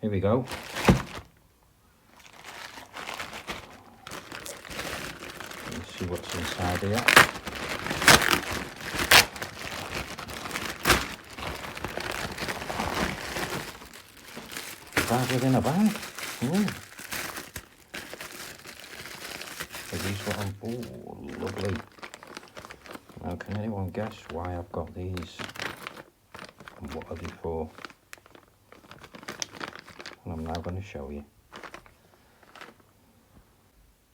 Here we go. Let's see what's inside here. Bag within a bag. Ooh. So these what I'm, ooh, lovely. Now can anyone guess why I've got these? And what are they for? Well, I'm now going to show you.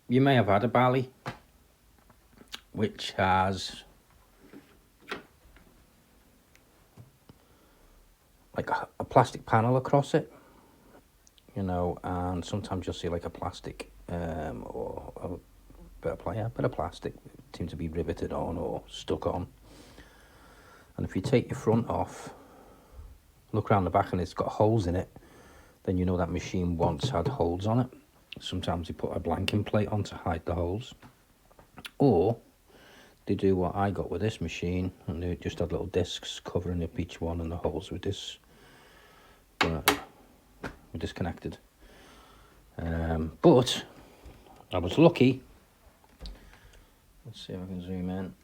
You may have had a Bally which has like a plastic panel across it, you know, and sometimes you'll see like a plastic or a bit of plastic seem to be riveted on or stuck on. And if you take your front off, look around the back and it's got holes in it, then you know that machine once had holes on it. Sometimes you put a blanking plate on to hide the holes, or they do what I got with this machine, and they just had little discs covering up each one, and the holes were disconnected. But I was lucky. Let's see if I can zoom in.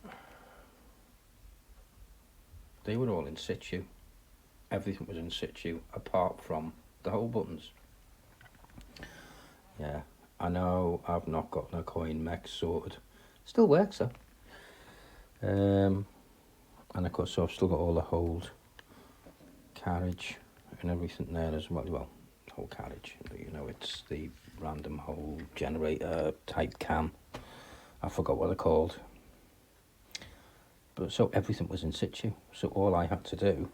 They were all in situ. Everything was in situ apart from the hole buttons. Yeah, I know I've not got the coin mech sorted. Still works though. And of course, so I've still got all the hold carriage and everything there as well. Well, whole carriage, you know, it's the random hole generator type cam. I forgot what they're called. But so everything was in situ. So all I had to do,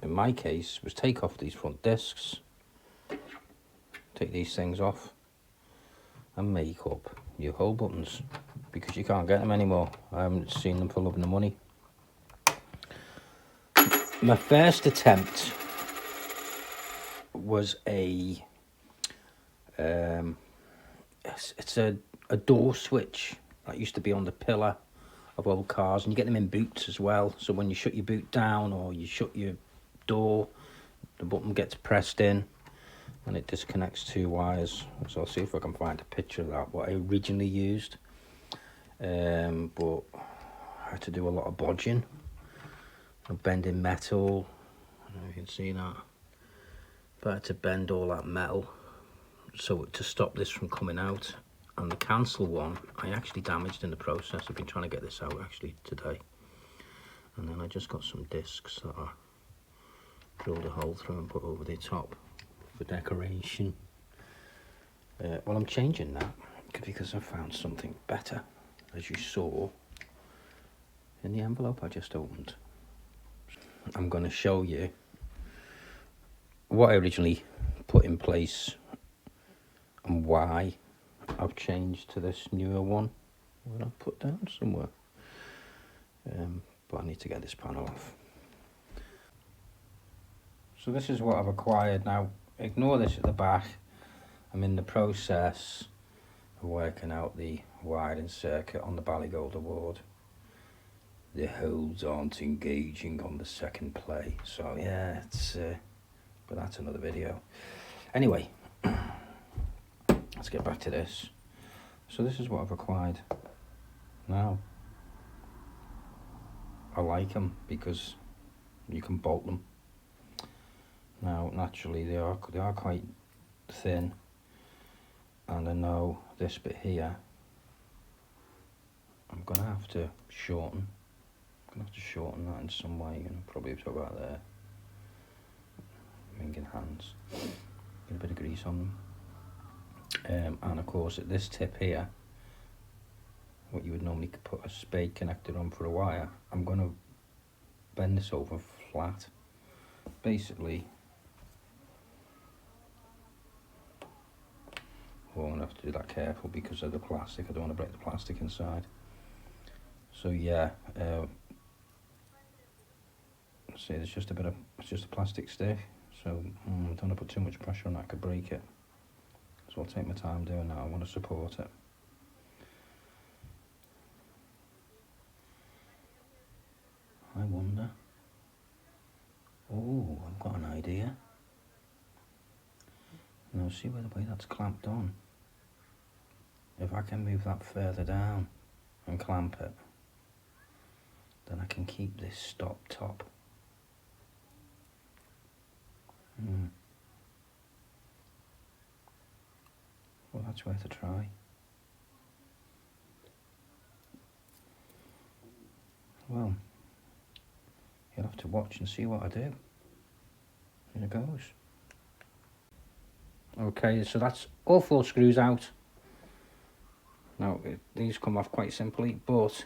in my case, was take off these front discs, take these things off, and make up new hole buttons, because you can't get them anymore. I haven't seen them for love nor money. My first attempt was it's a door switch that used to be on the pillar of old cars, and you get them in boots as well. So when you shut your boot down or you shut your door, the button gets pressed in and it disconnects two wires. So I'll see if I can find a picture of that, what I originally used. But I had to do a lot of bodging and bending metal. I don't know if you can see that. But I had to bend all that metal so to stop this from coming out. And the cancel one I actually damaged in the process. I've been trying to get this out actually today. And then I just got some discs that I drilled a hole through and put over the top for decoration. Well, I'm changing that because I found something better, as you saw in the envelope I just opened. I'm going to show you what I originally put in place and why I've changed to this newer one that I've put down somewhere. But I need to get this panel off. So this is what I've acquired now. Ignore this at the back. I'm in the process of working out the wiring circuit on the Bally Gold Award. The holes aren't engaging on the second play. So yeah, it's but that's another video. Anyway, let's get back to this. So this is what I've acquired now. I like them because you can bolt them. Now naturally they are quite thin, and I know this bit here I'm gonna have to shorten. I'm gonna have to shorten that in some way, you know, probably about there. Minging hands. Get a bit of grease on them. And of course at this tip here, what you would normally put a spade connector on for a wire, I'm going to bend this over flat. Basically, well, I'm going to have to do that careful because of the plastic. I don't want to break the plastic inside. So yeah, see, it's just a plastic stick. So I don't want to put too much pressure on that, I could break it. So I'll take my time doing that. I want to support it. I wonder. Oh, I've got an idea. Now see where the way that's clamped on. If I can move that further down and clamp it, then I can keep this stop top. Well, that's worth a try. Well, you'll have to watch and see what I do. Here it goes. Okay, so that's all 4 screws out. Now, these come off quite simply, but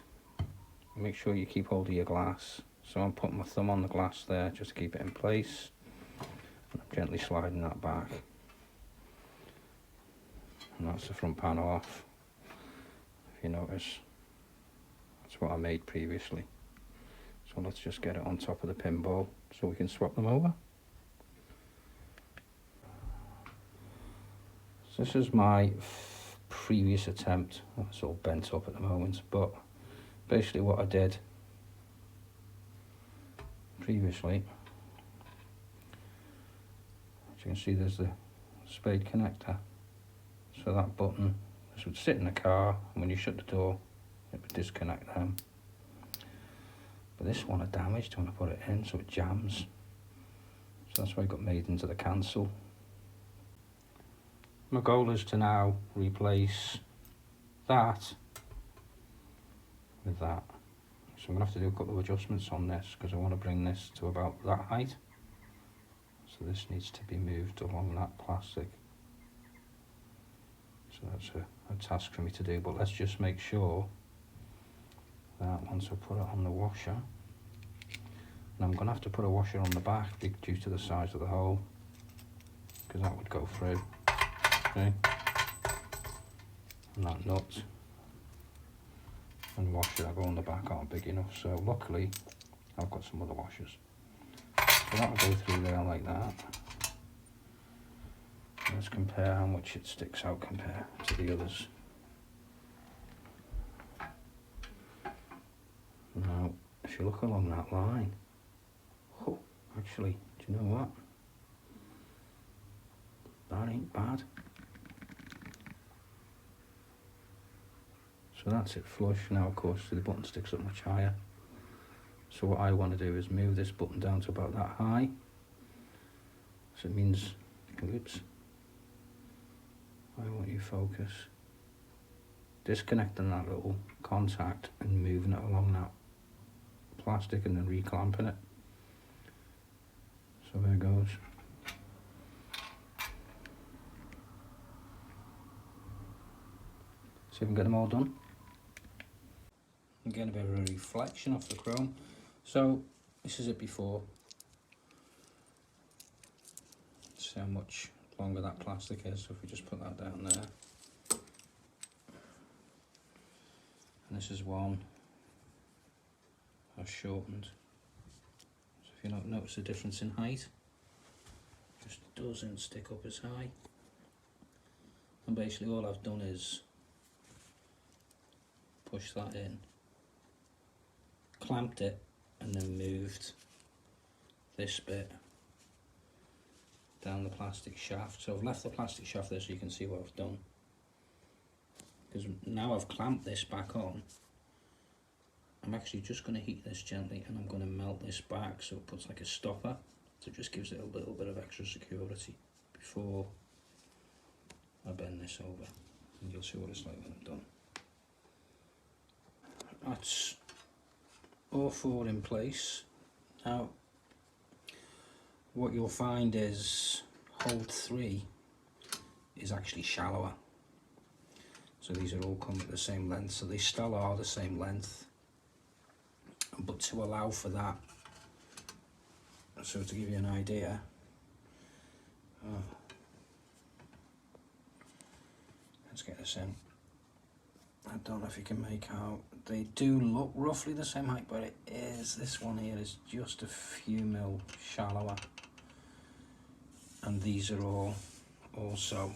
make sure you keep hold of your glass. So I'm putting my thumb on the glass there just to keep it in place. And I'm gently sliding that back. And that's the front panel off. If you notice, that's what I made previously. So let's just get it on top of the pinball so we can swap them over. So this is my previous attempt. It's all bent up at the moment, but basically what I did previously, as you can see, there's the spade connector. So that button, this would sit in the car, and when you shut the door, it would disconnect them. But this one I damaged when I put it in, so it jams. So that's why it got made into the cancel. My goal is to now replace that with that. So I'm going to have to do a couple of adjustments on this because I want to bring this to about that height. So this needs to be moved along that plastic. So that's a task for me to do, but let's just make sure that once I put it on the washer, and I'm going to have to put a washer on the back due to the size of the hole, because that would go through. Okay. And that nut and washer that go on the back aren't big enough, so luckily I've got some other washers. So that will go through there like that. Let's compare how much it sticks out compared to the others. Now, if you look along that line, oh, actually, do you know what? That ain't bad. So that's it flush. Now, of course, the button sticks up much higher. So what I want to do is move this button down to about that high. So it means, oops, I want you focus. Disconnecting that little contact and moving it along that plastic and then reclamping it. So there it goes. See if we can get them all done. I'm getting a bit of a reflection off the chrome. So this is it before. See how much longer that plastic is. So if we just put that down there. And this is one I've shortened. So if you don't notice the difference in height, it just doesn't stick up as high. And basically all I've done is push that in, clamped it, and then moved this bit down the plastic shaft. So I've left the plastic shaft there so you can see what I've done. Because now I've clamped this back on, I'm actually just going to heat this gently and I'm going to melt this back so it puts like a stopper. So it just gives it a little bit of extra security before I bend this over. And you'll see what it's like when I'm done. That's all 4 in place. Now what you'll find is hole 3 is actually shallower. So these are all come at the same length, so they still are the same length. But to allow for that, so to give you an idea, let's get this in. I don't know if you can make out, they do look roughly the same height, but it is, this one here is just a few mil shallower. And these are all also,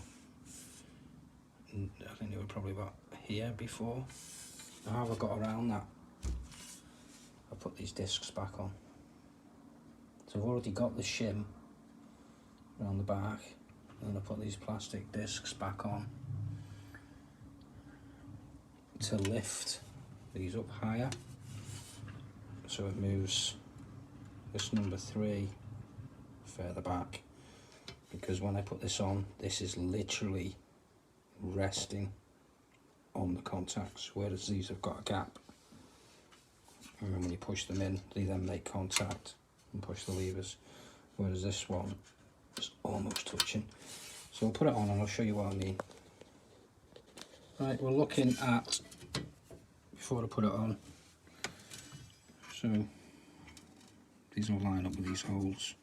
I think they were probably about here before. Now how have I got around that? I put these discs back on. So I've already got the shim around the back, and I put these plastic discs back on to lift these up higher, so it moves this number 3 further back, because when I put this on, this is literally resting on the contacts, whereas these have got a gap, and when you push them in, they then make contact and push the levers, whereas this one is almost touching. So I'll put it on and I'll show you what I mean. Right, we're looking at, before I put it on, so these all line up with these holes,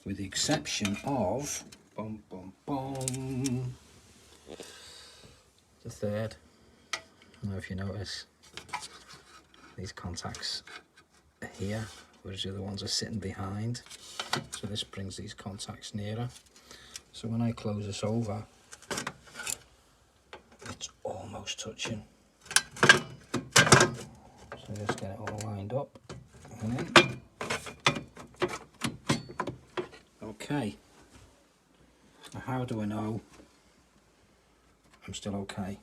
with the exception of bum, bum, bum, the third. I don't know if you notice, these contacts are here, whereas the other ones are sitting behind. So this brings these contacts nearer. So when I close this over, it's almost touching. So just get it all lined up and in. Okay. Now how do I know I'm still okay?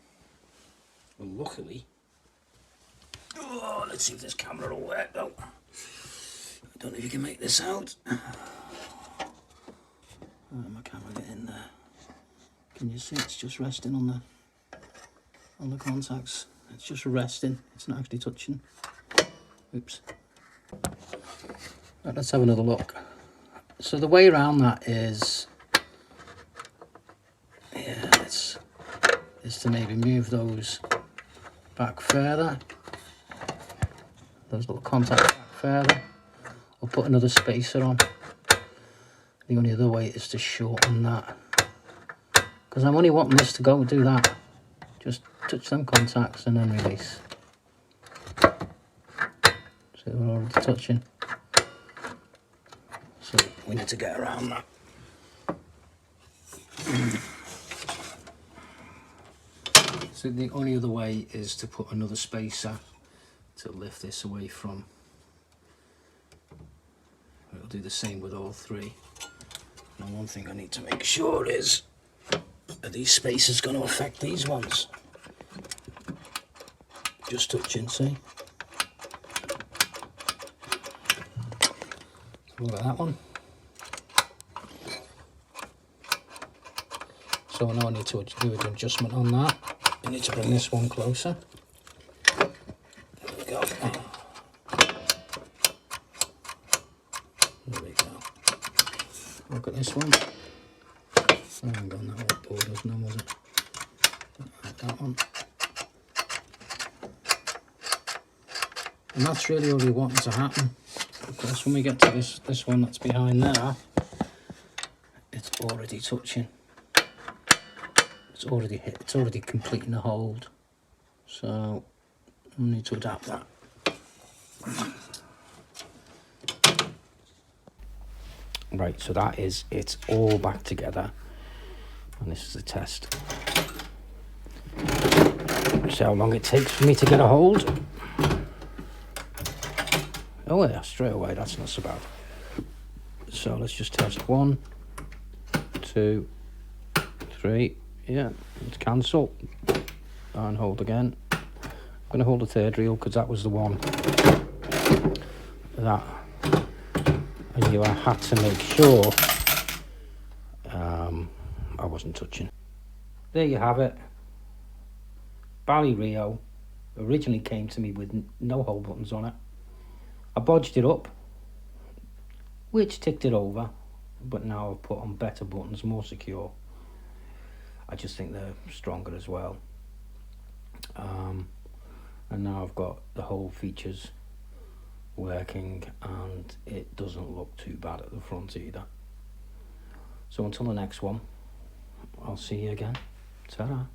Well, luckily, oh, let's see if this camera will work though. I don't know if you can make this out. Where did my camera get in there? Can you see it's just resting on the contacts? It's just resting, it's not actually touching. Oops. Right, let's have another look. So the way around that is, yeah, is to maybe move those back further, those little contacts back further, or put another spacer on. The only other way is to shorten that, because I'm only wanting this to go and do that. Just touch them contacts and then release. So we're already touching. So we need to get around that. So the only other way is to put another spacer to lift this away from. It'll do the same with all 3. Now one thing I need to make sure is, are these spacers going to affect these ones? Just touching, see? Look at that one. So I know I need to do an adjustment on that. I need to bring this one closer. There we go. There we go. Look at this one. I haven't gone that one board, was no, was it? Like that one. And that's really all we want to happen. Of course, when we get to this one that's behind there, it's already touching. It's already hit. It's already completing the hold. So I need to adapt that. Right, so that is it's all back together, and this is the test. See how long it takes for me to get a hold. Oh yeah, straight away, that's not so bad. So let's just test 1, 2, 3, yeah, let's cancel, and hold again. I'm going to hold the third reel, because that was the one that I knew I had to make sure I wasn't touching. There you have it. Bally Rio originally came to me with no hold buttons on it. I bodged it up, which ticked it over, but now I've put on better buttons, more secure. I just think they're stronger as well. And now I've got the whole features working, and it doesn't look too bad at the front either. So until the next one, I'll see you again. Ta-ra.